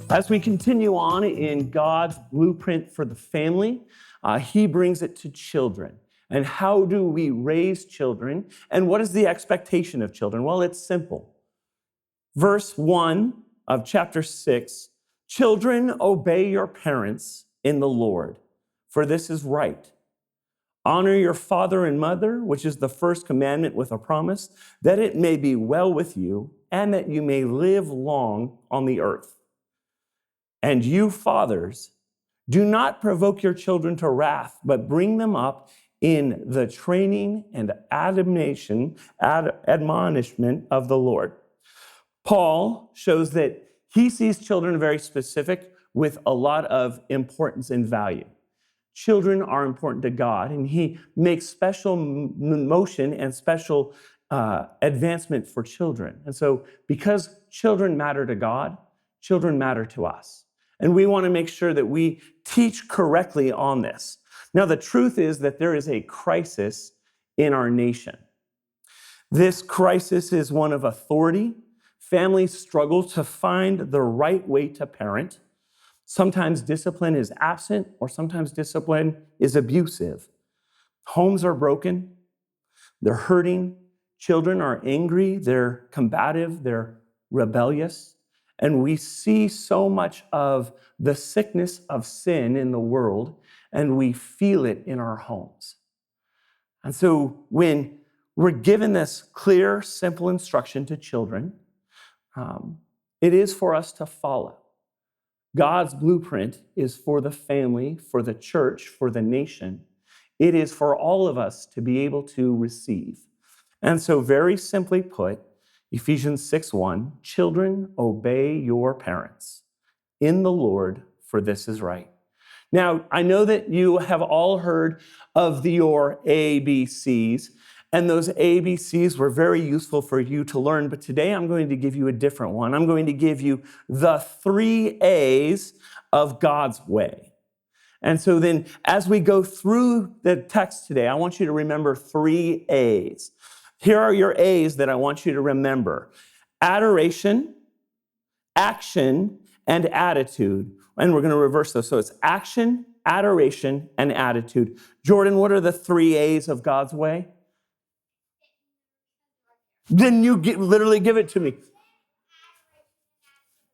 As we continue on in God's blueprint for the family, he brings it to children. And how do we raise children? And what is the expectation of children? Well, it's simple. Verse 1 of chapter 6, children, obey your parents in the Lord, for this is right. Honor your father and mother, which is the first commandment with a promise, that it may be well with you and that you may live long on the earth. And you, fathers, do not provoke your children to wrath, but bring them up in the training and admonition of the Lord. Paul shows that he sees children very specific with a lot of importance and value. Children are important to God, and he makes special motion and special advancement for children. And so because children matter to God, children matter to us. And we want to make sure that we teach correctly on this. Now, the truth is that there is a crisis in our nation. This crisis is one of authority. Families struggle to find the right way to parent. Sometimes discipline is absent, or sometimes discipline is abusive. Homes are broken. They're hurting. Children are angry. They're combative. They're rebellious. And we see so much of the sickness of sin in the world, and we feel it in our homes. And so when we're given this clear, simple instruction to children, it is for us to follow. God's blueprint is for the family, for the church, for the nation. It is for all of us to be able to receive. And so very simply put, Ephesians 6:1, children, obey your parents in the Lord, for this is right. Now, I know that you have all heard of your ABCs, and those ABCs were very useful for you to learn, but today I'm going to give you a different one. I'm going to give you the 3 A's of God's way. And so then as we go through the text today, I want you to remember 3 A's. Here are your A's that I want you to remember: adoration, action, and attitude. And we're going to reverse those. So it's action, adoration, and attitude. Jordan, what are the 3 A's of God's way? Then you literally give it to me.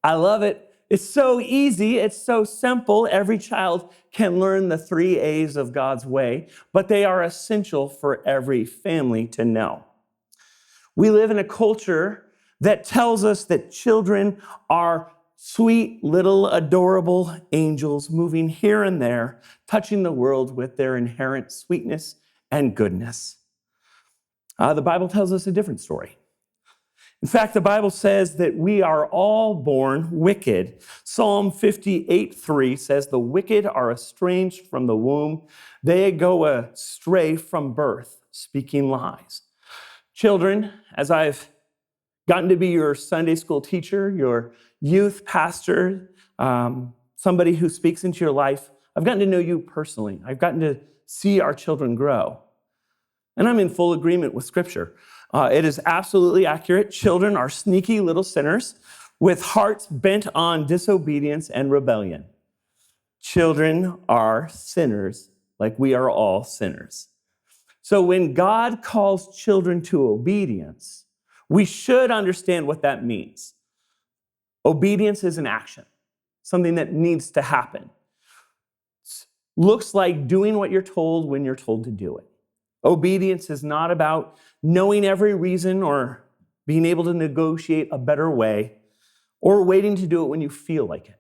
I love it. It's so easy. It's so simple. Every child can learn the 3 A's of God's way, but they are essential for every family to know. We live in a culture that tells us that children are sweet, little, adorable angels moving here and there, touching the world with their inherent sweetness and goodness. The Bible tells us a different story. In fact, the Bible says that we are all born wicked. Psalm 58:3 says, the wicked are estranged from the womb. They go astray from birth, speaking lies. Children, as I've gotten to be your Sunday school teacher, your youth pastor, somebody who speaks into your life, I've gotten to know you personally. I've gotten to see our children grow. And I'm in full agreement with Scripture. It is absolutely accurate. Children are sneaky little sinners with hearts bent on disobedience and rebellion. Children are sinners like we are all sinners. So when God calls children to obedience, we should understand what that means. Obedience is an action, something that needs to happen. Looks like doing what you're told when you're told to do it. Obedience is not about knowing every reason or being able to negotiate a better way or waiting to do it when you feel like it.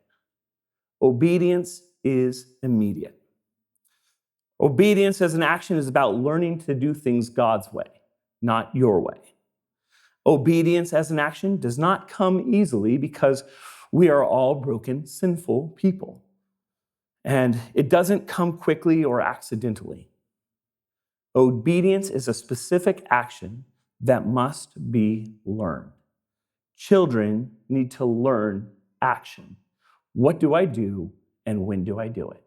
Obedience is immediate. Obedience as an action is about learning to do things God's way, not your way. Obedience as an action does not come easily because we are all broken, sinful people. And it doesn't come quickly or accidentally. Obedience is a specific action that must be learned. Children need to learn action. What do I do and when do I do it?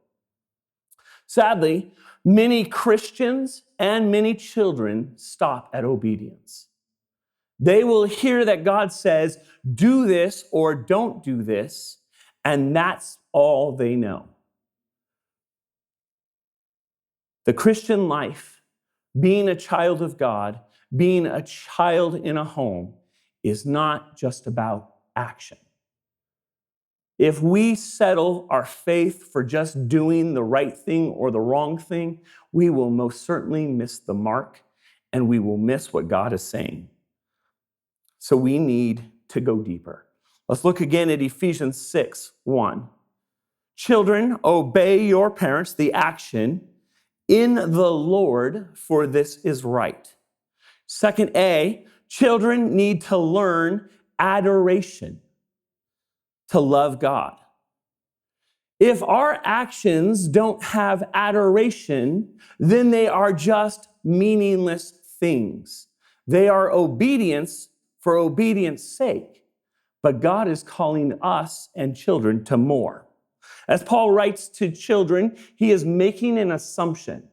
Sadly, many Christians and many children stop at obedience. They will hear that God says, do this or don't do this, and that's all they know. The Christian life, being a child of God, being a child in a home, is not just about action. If we settle our faith for just doing the right thing or the wrong thing, we will most certainly miss the mark and we will miss what God is saying. So we need to go deeper. Let's look again at Ephesians 6:1. Children, obey your parents, the action, in the Lord, for this is right. Second A, children need to learn adoration to love God. If our actions don't have adoration, then they are just meaningless things. They are obedience for obedience sake. But God is calling us and children to more. As Paul writes to children, he is making an assumption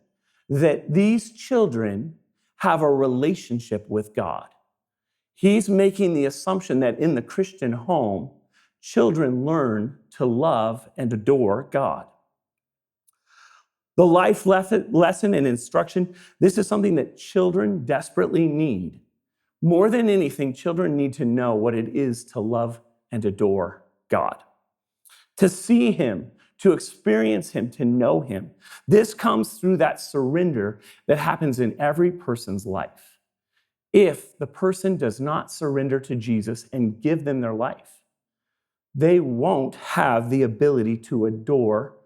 that these children have a relationship with God. He's making the assumption that in the Christian home, children learn to love and adore God. The life lesson and instruction, this is something that children desperately need. More than anything, children need to know what it is to love and adore God. To see him, to experience him, to know him. This comes through that surrender that happens in every person's life. If the person does not surrender to Jesus and give them their life, they won't have the ability to adore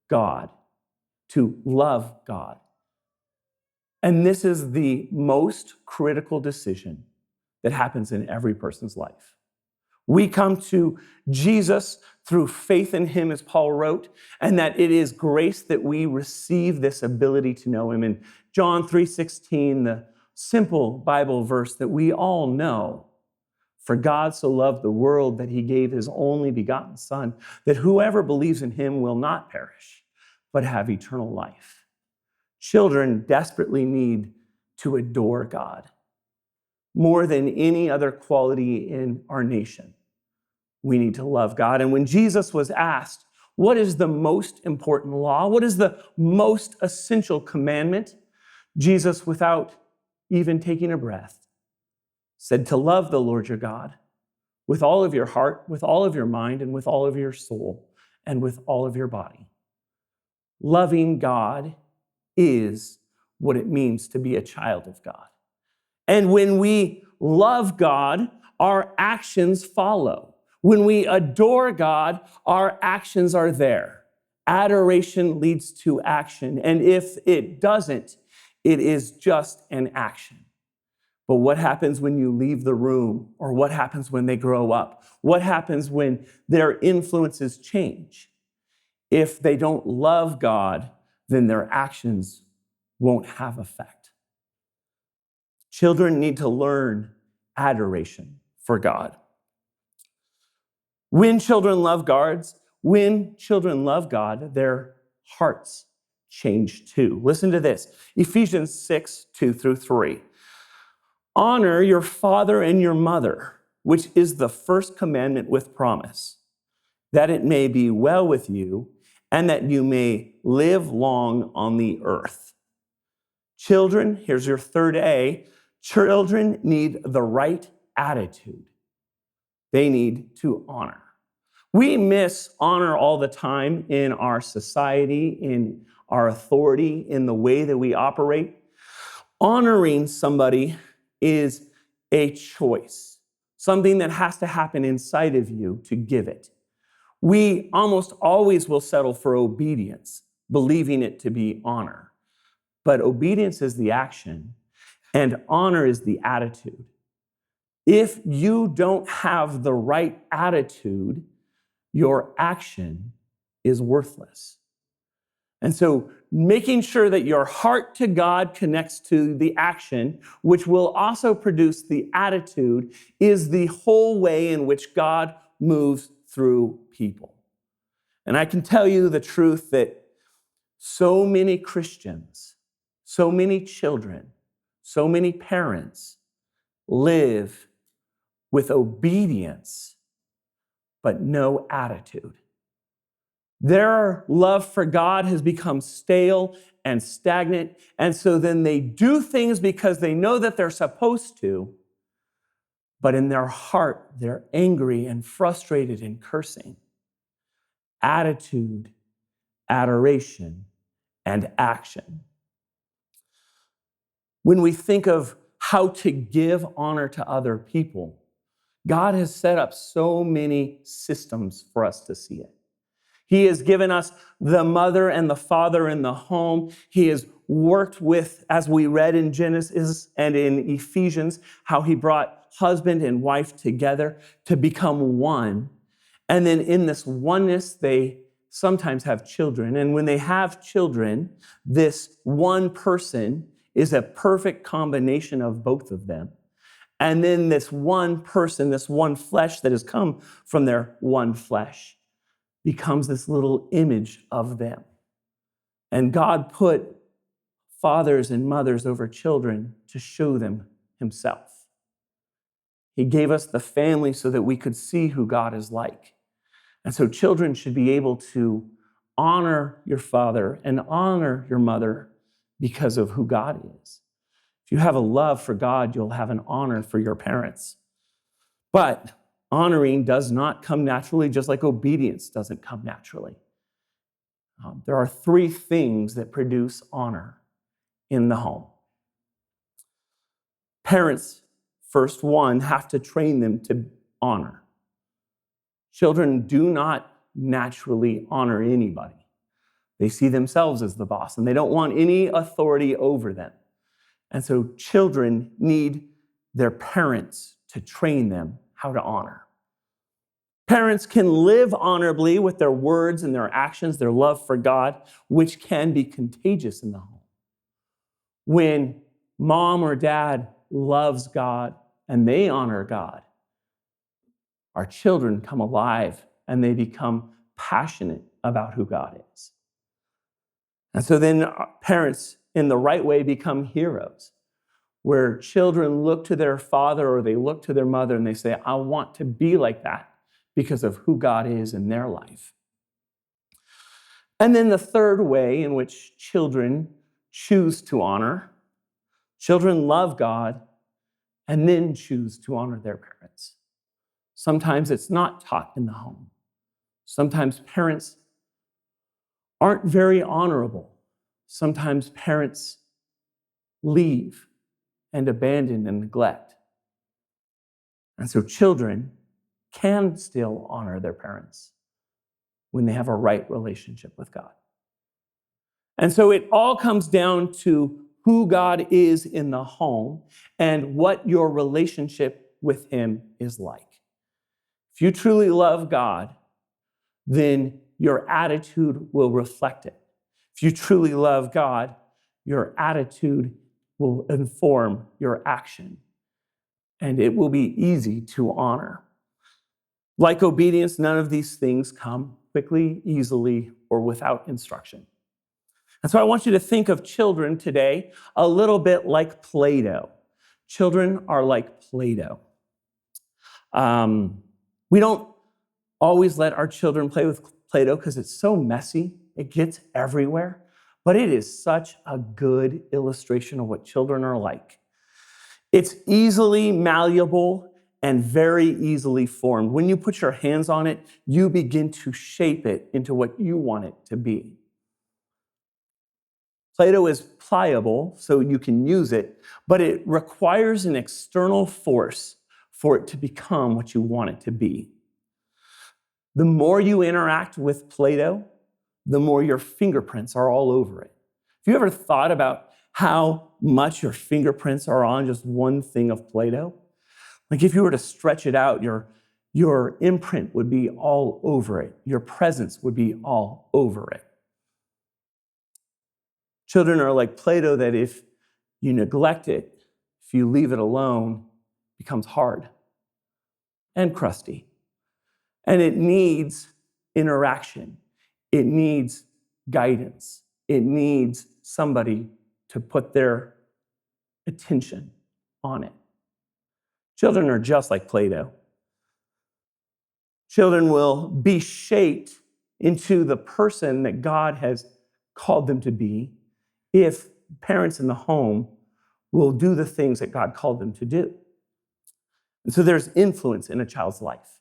God, to love God. And this is the most critical decision that happens in every person's life. We come to Jesus through faith in him, as Paul wrote, and that it is grace that we receive this ability to know him. In John 3:16, the simple Bible verse that we all know, for God so loved the world that he gave his only begotten Son, that whoever believes in him will not perish, but have eternal life. Children desperately need to adore God more than any other quality in our nation. We need to love God. And when Jesus was asked, what is the most important law? What is the most essential commandment? Jesus, without even taking a breath, said to love the Lord your God with all of your heart, with all of your mind, and with all of your soul, and with all of your body. Loving God is what it means to be a child of God. And when we love God, our actions follow. When we adore God, our actions are there. Adoration leads to action. And if it doesn't, it is just an action. But what happens when you leave the room? Or what happens when they grow up? What happens when their influences change? If they don't love God, then their actions won't have effect. Children need to learn adoration for God. When children love God, their hearts change too. Listen to this. Ephesians 6:2-3. Honor your father and your mother, which is the first commandment with promise, that it may be well with you and that you may live long on the earth. Children, here's your third A, children need the right attitude. They need to honor. We miss honor all the time in our society, in our authority, in the way that we operate. Honoring somebody is a choice, something that has to happen inside of you to give it. We almost always will settle for obedience, believing it to be honor. But obedience is the action, and honor is the attitude. If you don't have the right attitude, your action is worthless. And so making sure that your heart to God connects to the action, which will also produce the attitude, is the whole way in which God moves through people. And I can tell you the truth that so many Christians, so many children, so many parents live with obedience, but no attitude. Their love for God has become stale and stagnant, and so then they do things because they know that they're supposed to, but in their heart, they're angry and frustrated and cursing. Attitude, adoration, and action. When we think of how to give honor to other people, God has set up so many systems for us to see it. He has given us the mother and the father in the home. He has worked with, as we read in Genesis and in Ephesians, how he brought husband and wife together to become one. And then in this oneness, they sometimes have children. And when they have children, this one person is a perfect combination of both of them. And then this one person, this one flesh that has come from their one flesh, becomes this little image of them. And God put fathers and mothers over children to show them himself. He gave us the family so that we could see who God is like. And so children should be able to honor your father and honor your mother because of who God is. If you have a love for God, you'll have an honor for your parents. But honoring does not come naturally, just like obedience doesn't come naturally. There are three things that produce honor in the home. Parents, first one, have to train them to honor. Children do not naturally honor anybody. They see themselves as the boss, and they don't want any authority over them. And so children need their parents to train them how to honor. Parents can live honorably with their words and their actions, their love for God, which can be contagious in the home. When mom or dad loves God and they honor God, our children come alive and they become passionate about who God is. And so then parents, in the right way, become heroes, where children look to their father or they look to their mother and they say, I want to be like that because of who God is in their life. And then the third way in which children choose to honor, children love God and then choose to honor their parents. Sometimes it's not taught in the home. Sometimes parents aren't very honorable. Sometimes parents leave and abandon and neglect. And so children can still honor their parents when they have a right relationship with God. And so it all comes down to who God is in the home and what your relationship with him is like. If you truly love God, then your attitude will reflect it. If you truly love God, your attitude will inform your action, and it will be easy to honor. Like obedience, none of these things come quickly, easily, or without instruction. And so I want you to think of children today a little bit like Play-Doh. Children are like Play-Doh. We don't always let our children play with Play-Doh because it's so messy. It gets everywhere. But it is such a good illustration of what children are like. It's easily malleable and very easily formed. When you put your hands on it, you begin to shape it into what you want it to be. Play-Doh is pliable, so you can use it, but it requires an external force for it to become what you want it to be. The more you interact with Play-Doh, the more your fingerprints are all over it. Have you ever thought about how much your fingerprints are on just one thing of Play-Doh? Like if you were to stretch it out, your imprint would be all over it. Your presence would be all over it. Children are like Play-Doh that if you neglect it, if you leave it alone, it becomes hard and crusty. And it needs interaction. It needs guidance. It needs somebody to put their attention on it. Children are just like Play-Doh. Children will be shaped into the person that God has called them to be if parents in the home will do the things that God called them to do. And so there's influence in a child's life.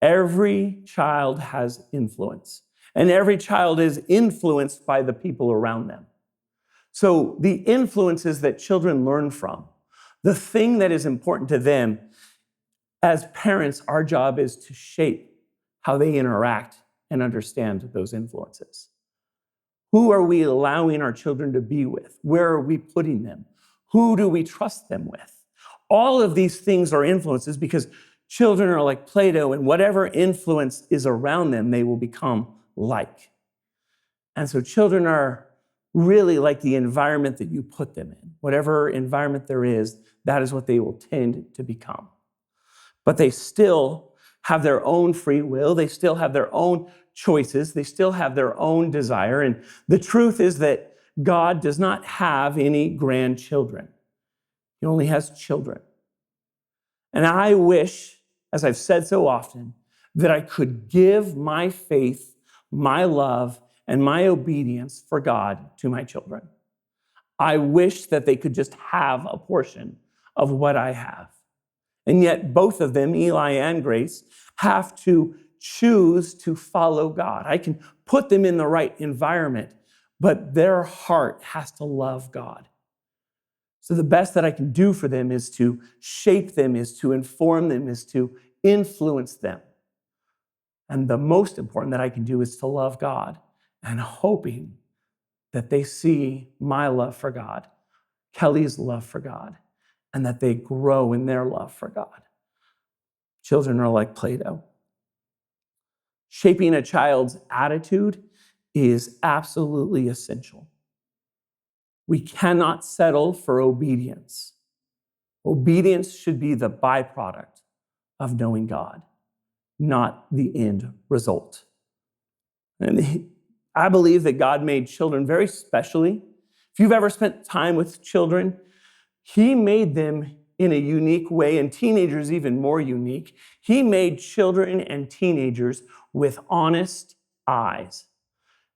Every child has influence, and every child is influenced by the people around them. So the influences that children learn from, the thing that is important to them, as parents, our job is to shape how they interact and understand those influences. Who are we allowing our children to be with? Where are we putting them? Who do we trust them with? All of these things are influences because children are like Play-Doh, and whatever influence is around them, they will become like. And so children are really like the environment that you put them in. Whatever environment there is, that is what they will tend to become. But they still have their own free will. They still have their own choices. They still have their own desire. And the truth is that God does not have any grandchildren. He only has children. And I wish, as I've said so often, that I could give my faith, my love, and my obedience for God to my children. I wish that they could just have a portion of what I have. And yet both of them, Eli and Grace, have to choose to follow God. I can put them in the right environment, but their heart has to love God. So the best that I can do for them is to shape them, is to inform them, is to influence them. And the most important that I can do is to love God and hoping that they see my love for God, Kelly's love for God, and that they grow in their love for God. Children are like Play-Doh. Shaping a child's attitude is absolutely essential. We cannot settle for obedience. Obedience should be the byproduct of knowing God, not the end result. And I believe that God made children very specially. If you've ever spent time with children, He made them in a unique way, and teenagers even more unique. He made children and teenagers with honest eyes.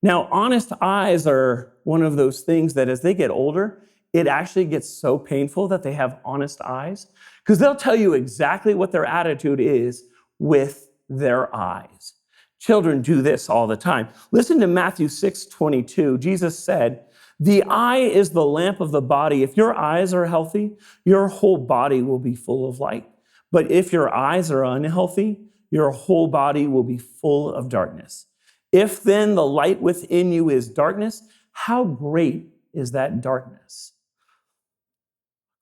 Now, honest eyes are one of those things that as they get older, it actually gets so painful that they have honest eyes, because they'll tell you exactly what their attitude is with their eyes. Children do this all the time. Listen to Matthew 6:22. Jesus said, "The eye is the lamp of the body. If your eyes are healthy, your whole body will be full of light. But if your eyes are unhealthy, your whole body will be full of darkness. If then the light within you is darkness, how great is that darkness?"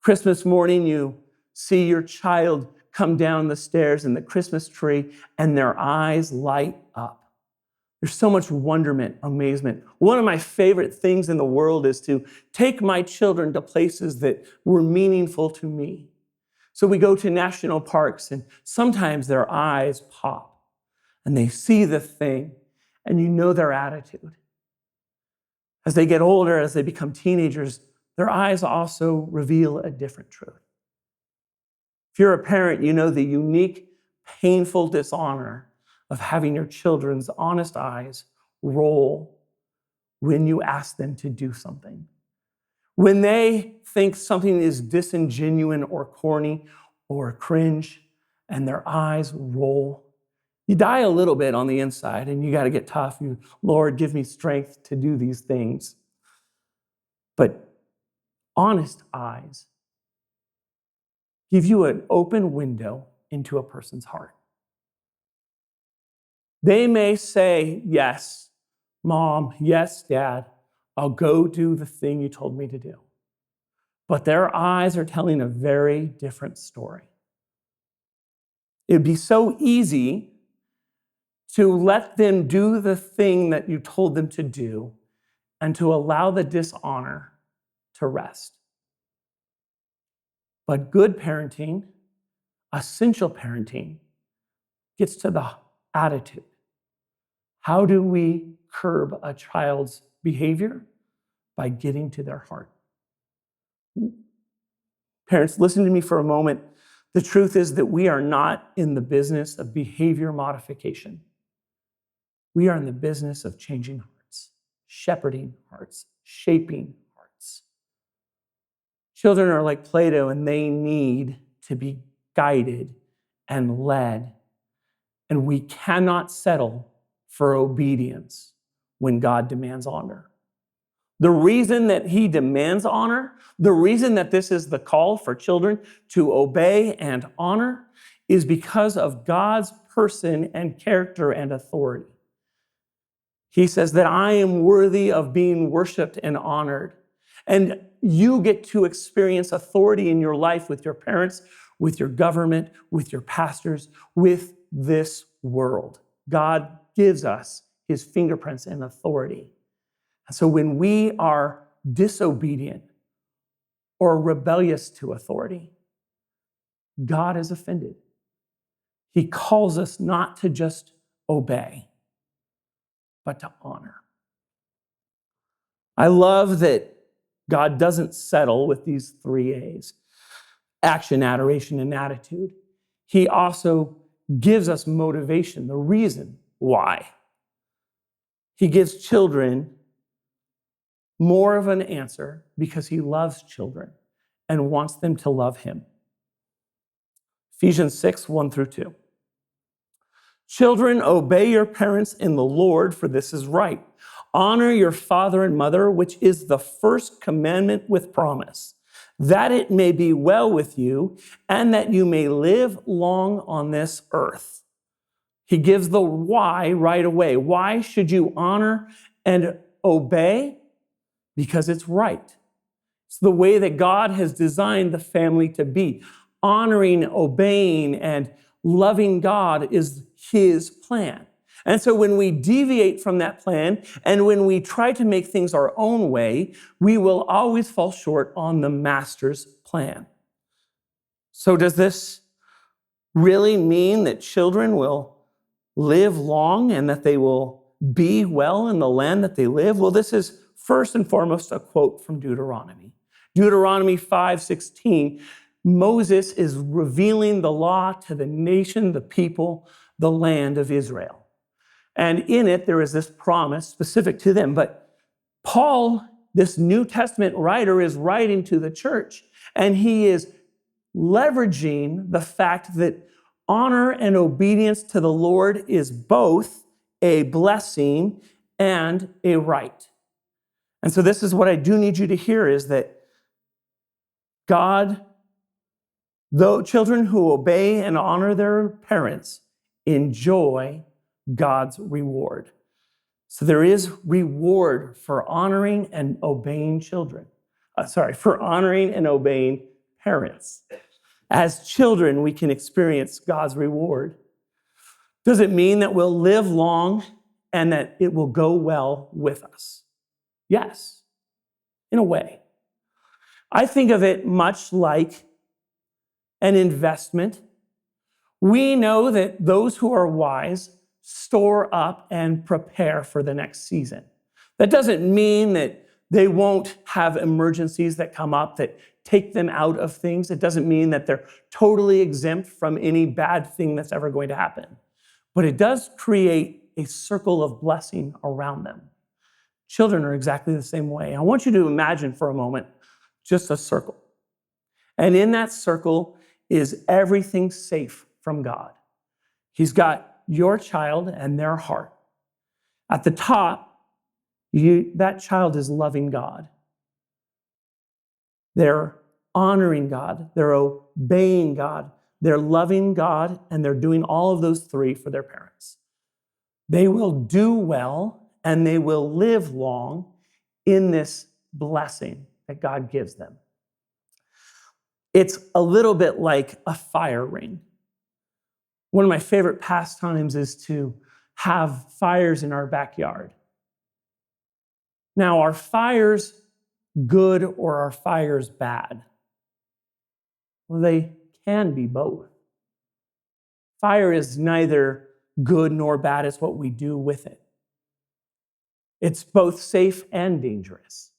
Christmas morning, you see your child come down the stairs in the Christmas tree, and their eyes light up. There's so much wonderment, amazement. One of my favorite things in the world is to take my children to places that were meaningful to me. So we go to national parks, and sometimes their eyes pop, and they see the thing, and you know their attitude. As they get older, as they become teenagers, their eyes also reveal a different truth. If you're a parent, you know the unique, painful dishonor of having your children's honest eyes roll when you ask them to do something. When they think something is disingenuous or corny or cringe, and their eyes roll, you die a little bit on the inside, and you got to get tough. Lord, give me strength to do these things. But honest eyes give you an open window into a person's heart. They may say, "Yes, Mom, yes, Dad, I'll go do the thing you told me to do." But their eyes are telling a very different story. It'd be so easy to let them do the thing that you told them to do and to allow the dishonor to rest. But good parenting, essential parenting, gets to the attitude. How do we curb a child's behavior? By getting to their heart. Parents, listen to me for a moment. The truth is that we are not in the business of behavior modification. We are in the business of changing hearts, shepherding hearts, shaping hearts. Children are like Play-Doh, and they need to be guided and led. And we cannot settle for obedience when God demands honor. The reason that he demands honor, the reason that this is the call for children to obey and honor, is because of God's person and character and authority. He says that I am worthy of being worshiped and honored. And you get to experience authority in your life with your parents, with your government, with your pastors, with this world. God gives us his fingerprints and authority. And so when we are disobedient or rebellious to authority, God is offended. He calls us not to just obey, but to honor. I love that God doesn't settle with these 3 A's: action, adoration, and attitude. He also gives us motivation, the reason why. He gives children more of an answer because he loves children and wants them to love him. Ephesians 6, 1-2. Children, obey your parents in the Lord, for this is right. Honor your father and mother, which is the first commandment with promise, that it may be well with you and that you may live long on this earth. He gives the why right away. Why should you honor and obey? Because it's right. It's the way that God has designed the family to be. Honoring, obeying, and loving God is his plan. And so when we deviate from that plan and when we try to make things our own way, we will always fall short on the master's plan. So does this really mean that children will live long and that they will be well in the land that they live? Well, this is first and foremost a quote from Deuteronomy. Deuteronomy 5:16, Moses is revealing the law to the nation, the people, the land of Israel. And in it, there is this promise specific to them. But Paul, this New Testament writer, is writing to the church, and he is leveraging the fact that honor and obedience to the Lord is both a blessing and a right. And so this is what I do need you to hear, is that God, though children who obey and honor their parents, enjoy God's reward. So there is reward for honoring and obeying children. For honoring and obeying parents. As children, we can experience God's reward. Does it mean that we'll live long and that it will go well with us? Yes, in a way. I think of it much like an investment. We know that those who are wise store up and prepare for the next season. That doesn't mean that they won't have emergencies that come up that take them out of things. It doesn't mean that they're totally exempt from any bad thing that's ever going to happen. But it does create a circle of blessing around them. Children are exactly the same way. I want you to imagine for a moment just a circle. And in that circle is everything safe from God. He's got your child and their heart. At the top, that child is loving God. They're honoring God. They're obeying God. They're loving God, and they're doing all of those 3 for their parents. They will do well, and they will live long in this blessing that God gives them. It's a little bit like a fire ring. One of my favorite pastimes is to have fires in our backyard. Now, are fires good or are fires bad? Well, they can be both. Fire is neither good nor bad. It's what we do with it. It's both safe and dangerous.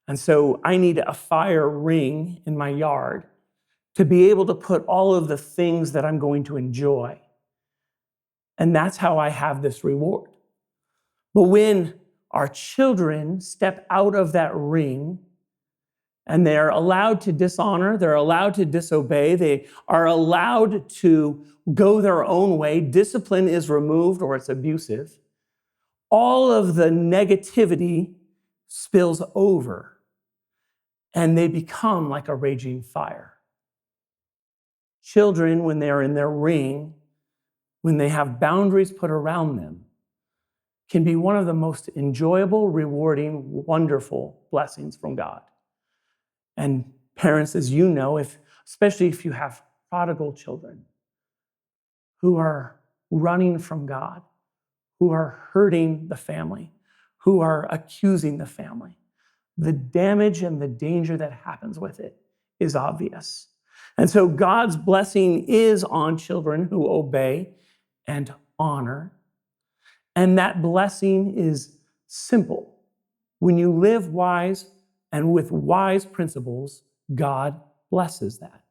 And so I need a fire ring in my yard to be able to put all of the things that I'm going to enjoy. And that's how I have this reward. But when our children step out of that ring and they're allowed to dishonor, they're allowed to disobey, they are allowed to go their own way, discipline is removed or it's abusive, all of the negativity spills over and they become like a raging fire. Children, when they're in their ring, when they have boundaries put around them, can be one of the most enjoyable, rewarding, wonderful blessings from God. And parents, as you know, especially if you have prodigal children who are running from God, who are hurting the family, who are accusing the family, the damage and the danger that happens with it is obvious. And so God's blessing is on children who obey and honor. And that blessing is simple. When you live wise and with wise principles, God blesses that.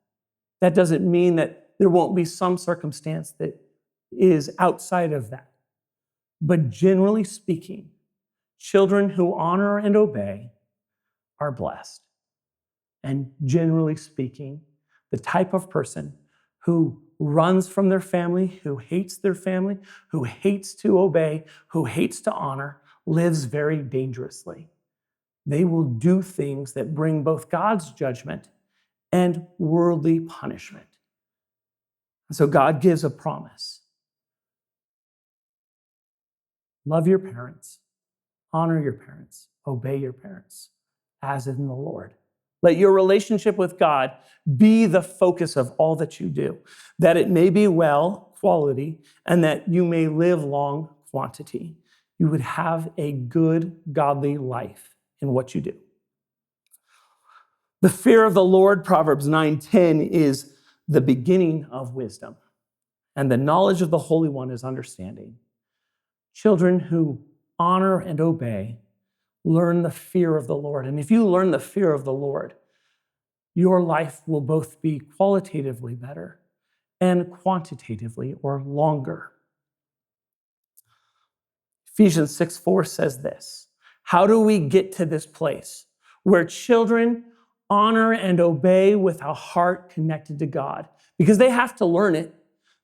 That doesn't mean that there won't be some circumstance that is outside of that. But generally speaking, children who honor and obey are blessed. And generally speaking, the type of person who runs from their family, who hates their family, who hates to obey, who hates to honor, lives very dangerously. They will do things that bring both God's judgment and worldly punishment. And so God gives a promise. Love your parents, honor your parents, obey your parents, as in the Lord. Let your relationship with God be the focus of all that you do, that it may be well, quality, and that you may live long, quantity. You would have a good, godly life in what you do. The fear of the Lord, Proverbs 9:10, is the beginning of wisdom, and the knowledge of the Holy One is understanding. Children who honor and obey learn the fear of the Lord. And if you learn the fear of the Lord, your life will both be qualitatively better and quantitatively or longer. Ephesians 6:4 says this. How do we get to this place where children honor and obey with a heart connected to God? Because they have to learn it.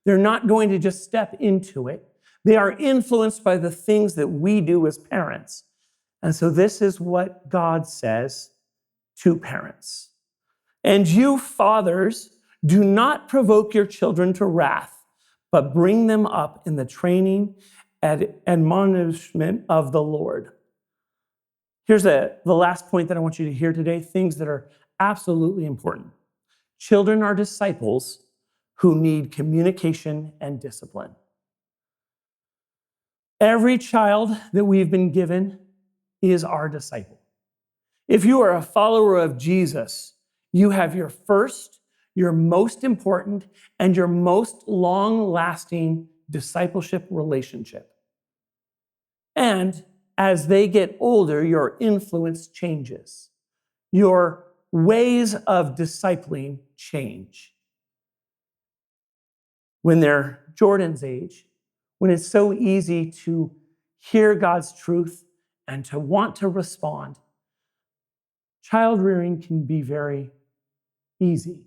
They're not going to just step into it. They are influenced by the things that we do as parents. And so this is what God says to parents. And you, fathers, do not provoke your children to wrath, but bring them up in the training and admonishment of the Lord. Here's the last point that I want you to hear today, things that are absolutely important. Children are disciples who need communication and discipline. Every child that we've been given is our disciple. If you are a follower of Jesus, you have your first, your most important, and your most long-lasting discipleship relationship. And as they get older, your influence changes. Your ways of discipling change. When they're Jordan's age, when it's so easy to hear God's truth and to want to respond, child rearing can be very easy,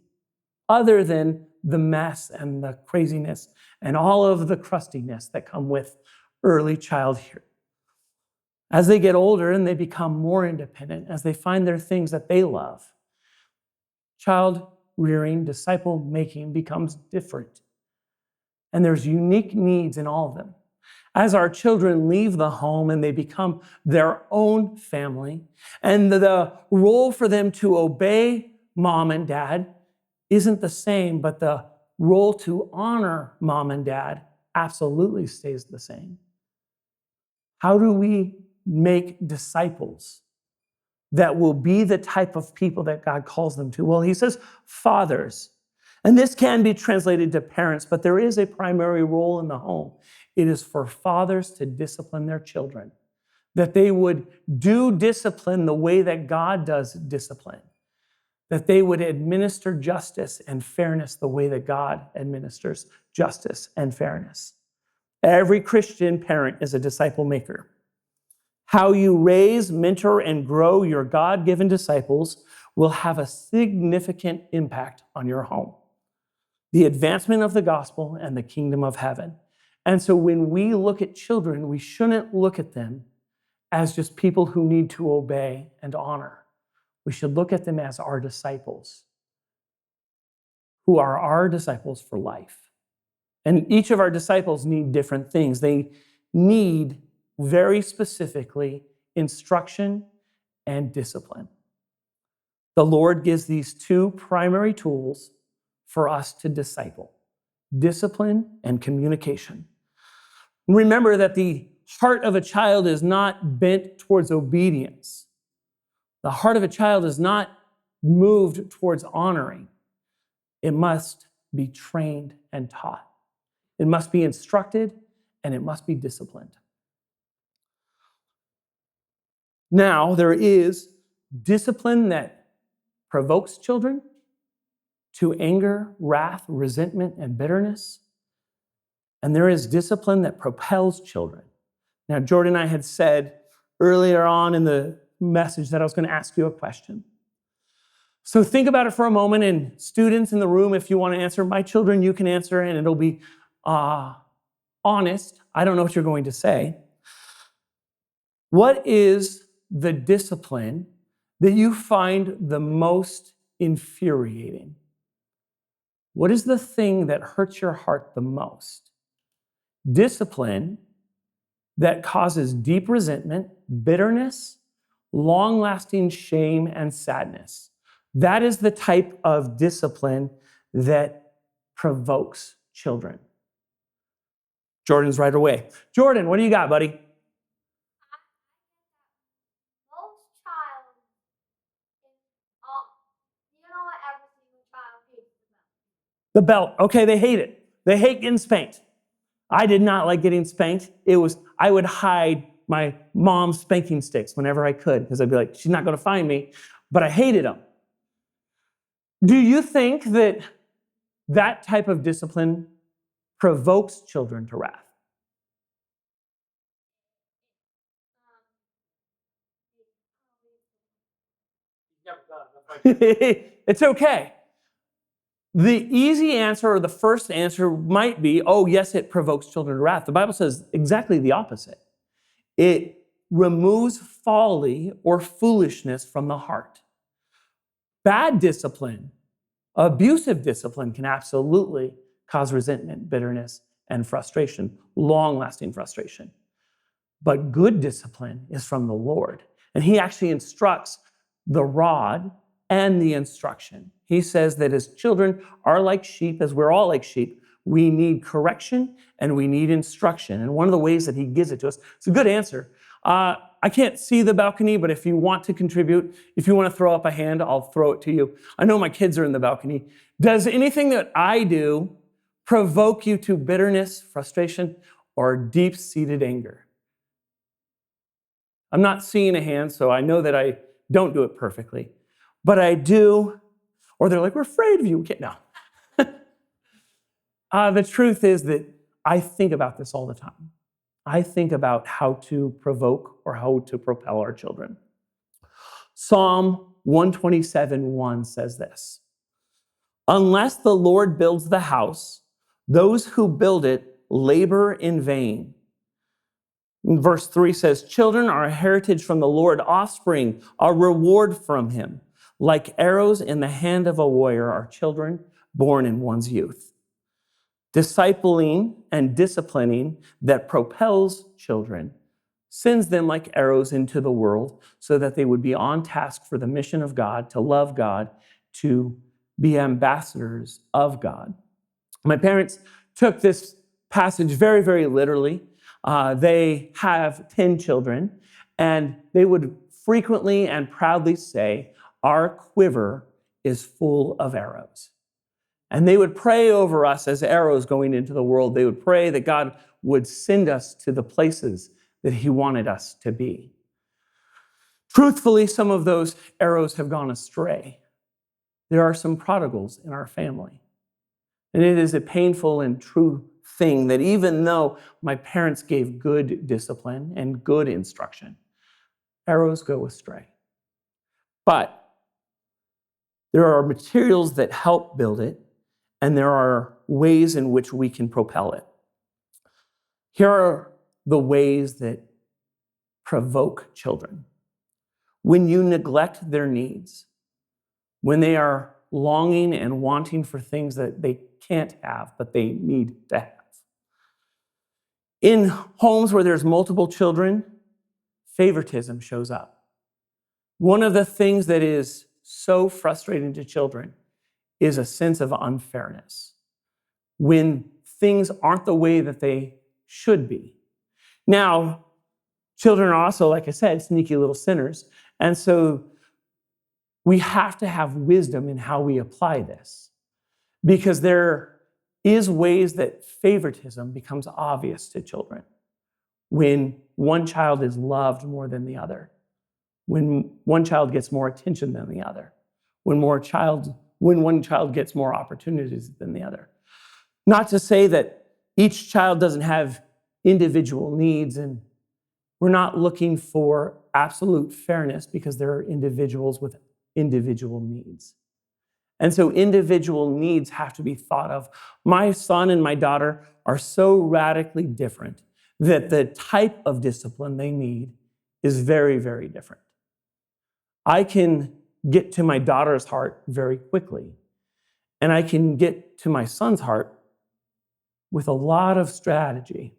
other than the mess and the craziness and all of the crustiness that come with early child rearing. As they get older and they become more independent, as they find their things that they love, child rearing, disciple making becomes different. And there's unique needs in all of them. As our children leave the home and they become their own family, and the role for them to obey mom and dad isn't the same, but the role to honor mom and dad absolutely stays the same. How do we make disciples that will be the type of people that God calls them to? Well, he says fathers. And this can be translated to parents, but there is a primary role in the home. It is for fathers to discipline their children, that they would do discipline the way that God does discipline, that they would administer justice and fairness the way that God administers justice and fairness. Every Christian parent is a disciple maker. How you raise, mentor, and grow your God-given disciples will have a significant impact on your home, the advancement of the gospel and the kingdom of heaven. And so when we look at children, we shouldn't look at them as just people who need to obey and honor. We should look at them as our disciples, who are our disciples for life. And each of our disciples need different things. They need very specifically instruction and discipline. The Lord gives these two primary tools for us to disciple: discipline and communication. Remember that the heart of a child is not bent towards obedience. The heart of a child is not moved towards honoring. It must be trained and taught. It must be instructed, and it must be disciplined. Now, there is discipline that provokes children to anger, wrath, resentment, and bitterness. And there is discipline that propels children. Now, Jordan and I had said earlier on in the message that I was going to ask you a question. So think about it for a moment, and students in the room, if you want to answer, my children, you can answer, and it'll be honest. I don't know what you're going to say. What is the discipline that you find the most infuriating? What is the thing that hurts your heart the most? Discipline that causes deep resentment, bitterness, long-lasting shame, and sadness. That is the type of discipline that provokes children. Jordan's right away. Jordan, what do you got, buddy? Most child, you know what every single child hates The belt. Okay, they hate it. They hate getting spanked. I did not like getting spanked. I would hide my mom's spanking sticks whenever I could, because I'd be like, she's not going to find me. But I hated them. Do you think that that type of discipline provokes children to wrath? It's okay. The easy answer, or the first answer, might be, oh, yes, it provokes children to wrath. The Bible says exactly the opposite. It removes folly or foolishness from the heart. Bad discipline, abusive discipline, can absolutely cause resentment, bitterness, and frustration, long-lasting frustration. But good discipline is from the Lord. And he actually instructs the rod and the instruction. He says that as children are like sheep, as we're all like sheep, we need correction and we need instruction. And one of the ways that he gives it to us, it's a good answer. I can't see the balcony, but if you want to contribute, if you want to throw up a hand, I'll throw it to you. I know my kids are in the balcony. Does anything that I do provoke you to bitterness, frustration, or deep-seated anger? I'm not seeing a hand, so I know that I don't do it perfectly. But I do, or they're like, we're afraid of you. No. The truth is that I think about this all the time. I think about how to provoke or how to propel our children. Psalm 127:1 says this: unless the Lord builds the house, those who build it labor in vain. Verse 3 says, children are a heritage from the Lord, offspring, a reward from him. Like arrows in the hand of a warrior are children born in one's youth. Discipling and disciplining that propels children sends them like arrows into the world so that they would be on task for the mission of God, to love God, to be ambassadors of God. My parents took this passage very, very literally. They have 10 children, and they would frequently and proudly say, our quiver is full of arrows. And they would pray over us as arrows going into the world. They would pray that God would send us to the places that he wanted us to be. Truthfully, some of those arrows have gone astray. there are some prodigals in our family. And it is a painful and true thing that even though my parents gave good discipline and good instruction, arrows go astray. But there are materials that help build it, and there are ways in which we can propel it. Here are the ways that provoke children. When you neglect their needs, when they are longing and wanting for things that they can't have, but they need to have. In homes where there's multiple children, favoritism shows up. One of the things that is so frustrating to children is a sense of unfairness when things aren't the way that they should be. Now, children are also, like I said, sneaky little sinners. And so we have to have wisdom in how we apply this, because there is ways that favoritism becomes obvious to children when one child is loved more than the other, when one child gets more attention than the other, when one child gets more opportunities than the other. Not to say that each child doesn't have individual needs, and we're not looking for absolute fairness, because there are individuals with individual needs. And so individual needs have to be thought of. My son and my daughter are so radically different that the type of discipline they need is very, very different. I can get to my daughter's heart very quickly, and I can get to my son's heart with a lot of strategy.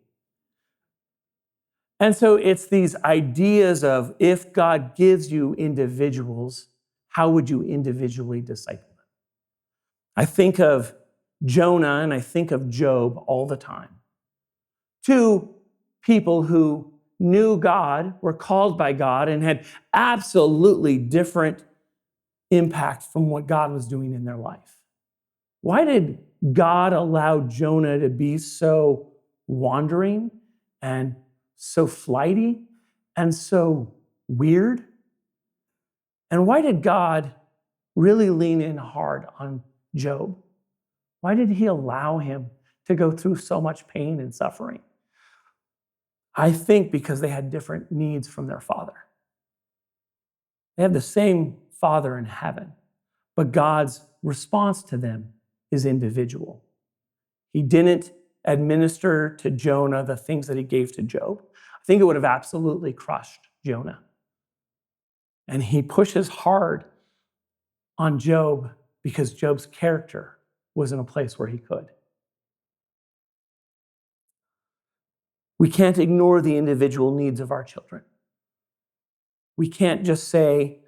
And so it's these ideas of, if God gives you individuals, how would you individually disciple them? I think of Jonah and I think of Job all the time. Two people who knew God, were called by God, and had absolutely different impact from what God was doing in their life. Why did God allow Jonah to be so wandering and so flighty and so weird? And why did God really lean in hard on Job? Why did he allow him to go through so much pain and suffering? I think because they had different needs from their father. They have the same Father in heaven, but God's response to them is individual. He didn't administer to Jonah the things that he gave to Job. I think it would have absolutely crushed Jonah. And he pushes hard on Job because Job's character was in a place where he could. We can't ignore the individual needs of our children. We can't just say,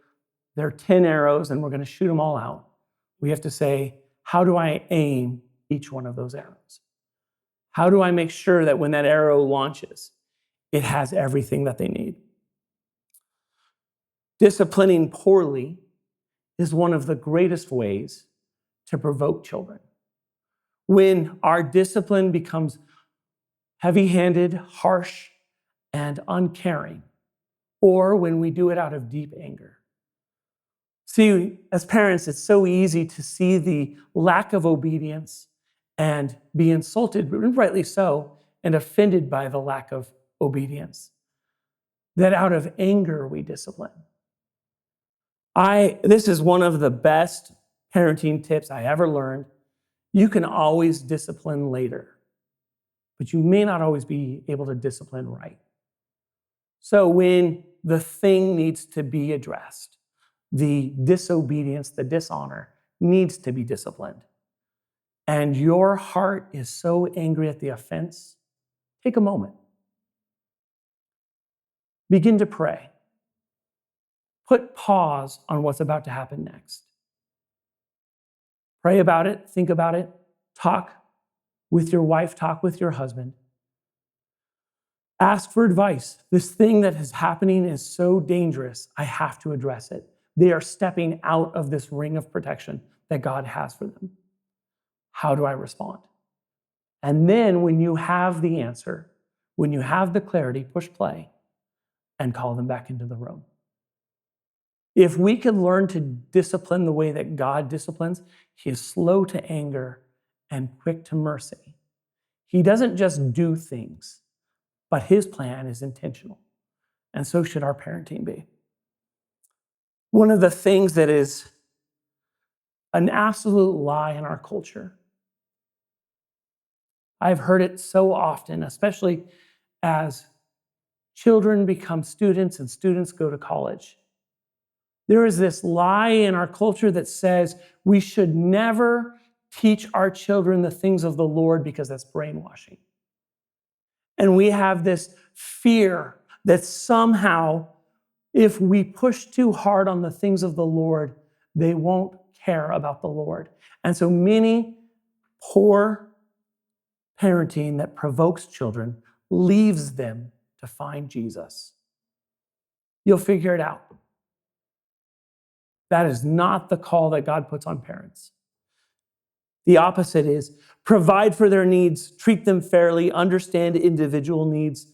there are 10 arrows and we're going to shoot them all out. We have to say, how do I aim each one of those arrows? How do I make sure that when that arrow launches, it has everything that they need? Disciplining poorly is one of the greatest ways to provoke children. When our discipline becomes heavy-handed, harsh, and uncaring, or when we do it out of deep anger. See, as parents, it's so easy to see the lack of obedience and be insulted, and rightly so, and offended by the lack of obedience, that out of anger we discipline. This is one of the best parenting tips I ever learned. You can always discipline later, but you may not always be able to discipline right. So when the thing needs to be addressed, the disobedience, the dishonor needs to be disciplined, and your heart is so angry at the offense, take a moment. Begin to pray. Put pause on what's about to happen next. Pray about it, think about it, talk with your wife, talk with your husband. Ask for advice. This thing that is happening is so dangerous, I have to address it. They are stepping out of this ring of protection that God has for them. How do I respond? And then when you have the answer, when you have the clarity, push play and call them back into the room. If we could learn to discipline the way that God disciplines, he is slow to anger and quick to mercy. He doesn't just do things, but his plan is intentional. And so should our parenting be. One of the things that is an absolute lie in our culture, I've heard it so often, especially as children become students and students go to college. There is this lie in our culture that says we should never teach our children the things of the Lord because that's brainwashing. And we have this fear that somehow, if we push too hard on the things of the Lord, they won't care about the Lord. And so many poor parenting that provokes children leaves them to find Jesus. You'll figure it out. That is not the call that God puts on parents. The opposite is provide for their needs, treat them fairly, understand individual needs,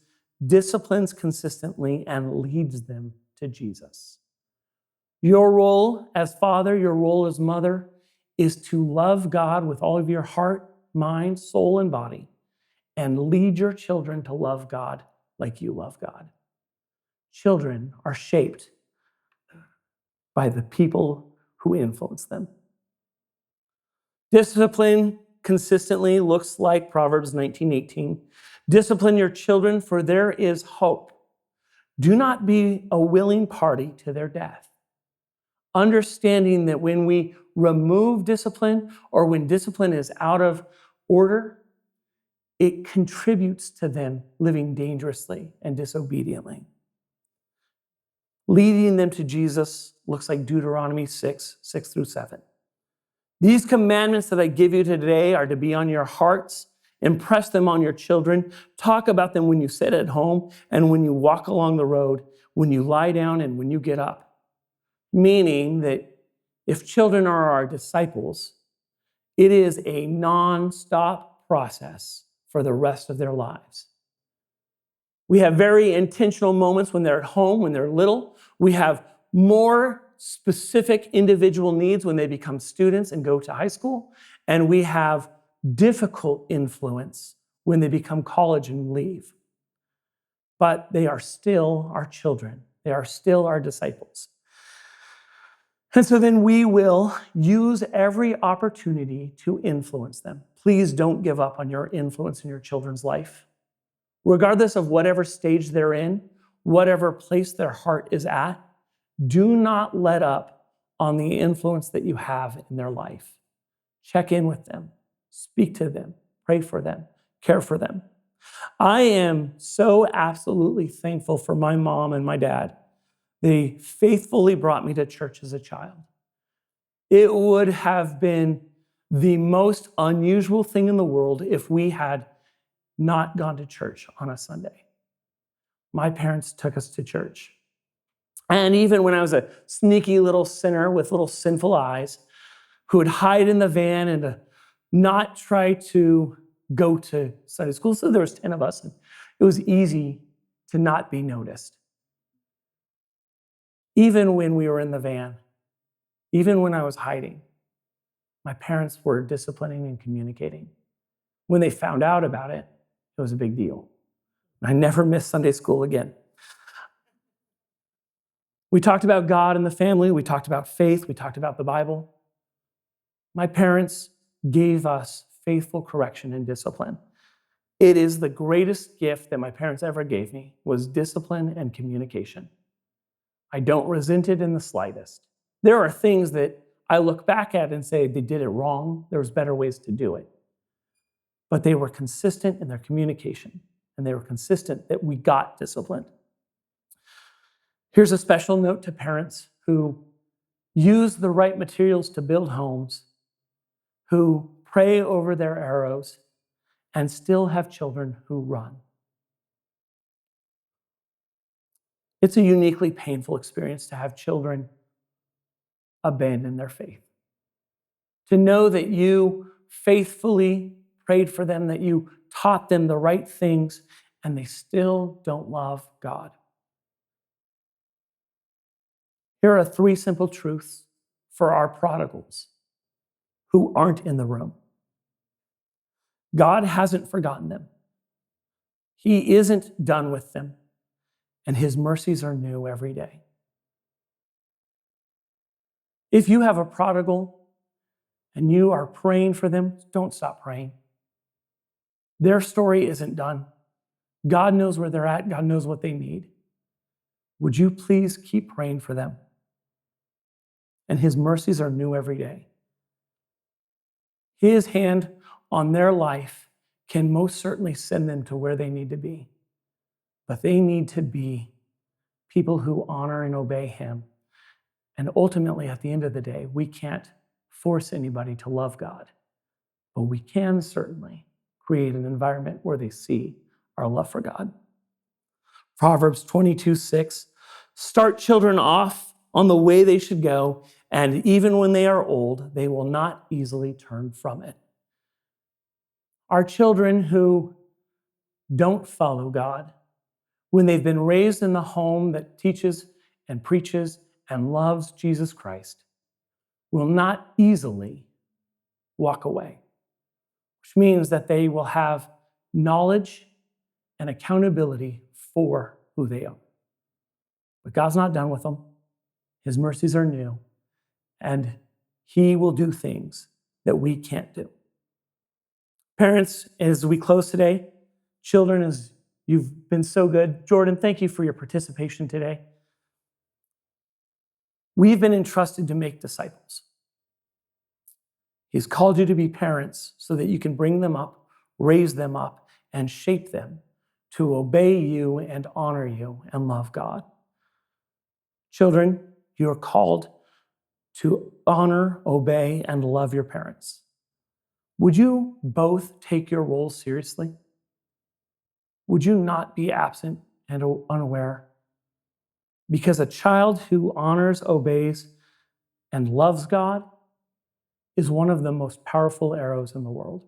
disciplines consistently, and leads them to Jesus. Your role as father, your role as mother, is to love God with all of your heart, mind, soul, and body, and lead your children to love God like you love God. Children are shaped by the people who influence them. Discipline consistently looks like Proverbs 19:18. Discipline your children, for there is hope. Do not be a willing party to their death. Understanding that when we remove discipline or when discipline is out of order, it contributes to them living dangerously and disobediently. Leading them to Jesus looks like Deuteronomy 6:6-7. These commandments that I give you today are to be on your hearts. Impress them on your children. Talk about them when you sit at home and when you walk along the road, when you lie down and when you get up. Meaning that if children are our disciples, it is a non-stop process for the rest of their lives. We have very intentional moments when they're at home, when they're little. We have more specific individual needs when they become students and go to high school. And we have difficult influence when they become college and leave. But they are still our children. They are still our disciples. And so then we will use every opportunity to influence them. Please don't give up on your influence in your children's life. Regardless of whatever stage they're in, whatever place their heart is at, do not let up on the influence that you have in their life. Check in with them, speak to them, pray for them, care for them. I am so absolutely thankful for my mom and my dad. They faithfully brought me to church as a child. It would have been the most unusual thing in the world if we had not gone to church on a Sunday. My parents took us to church. And even when I was a sneaky little sinner with little sinful eyes who would hide in the van and not try to go to Sunday school, so there was 10 of us, and it was easy to not be noticed. Even when we were in the van, even when I was hiding, my parents were disciplining and communicating. When they found out about it, it was a big deal. I never missed Sunday school again. We talked about God and the family. We talked about faith. We talked about the Bible. My parents gave us faithful correction and discipline. It is the greatest gift that my parents ever gave me was discipline and communication. I don't resent it in the slightest. There are things that I look back at and say they did it wrong. There was better ways to do it. But they were consistent in their communication, and they were consistent that we got disciplined. Here's a special note to parents who use the right materials to build homes, who pray over their arrows, and still have children who run. It's a uniquely painful experience to have children abandon their faith. To know that you faithfully prayed for them, that you taught them the right things, and they still don't love God. Here are 3 simple truths for our prodigals who aren't in the room. God hasn't forgotten them. He isn't done with them, and his mercies are new every day. If you have a prodigal and you are praying for them, don't stop praying. Their story isn't done. God knows where they're at. God knows what they need. Would you please keep praying for them? And his mercies are new every day. His hand on their life can most certainly send them to where they need to be. But they need to be people who honor and obey him. And ultimately, at the end of the day, we can't force anybody to love God, but we can certainly create an environment where they see our love for God. Proverbs 22:6, start children off on the way they should go, and even when they are old, they will not easily turn from it. Our children who don't follow God, when they've been raised in the home that teaches and preaches and loves Jesus Christ, will not easily walk away, which means that they will have knowledge and accountability for who they are. But God's not done with them. His mercies are new, and he will do things that we can't do. Parents, as we close today, children, as you've been so good. Jordan, thank you for your participation today. We've been entrusted to make disciples. He's called you to be parents so that you can bring them up, raise them up, and shape them to obey you and honor you and love God. Children, you are called to honor, obey, and love your parents. Would you both take your roles seriously? Would you not be absent and unaware? Because a child who honors, obeys, and loves God is one of the most powerful arrows in the world.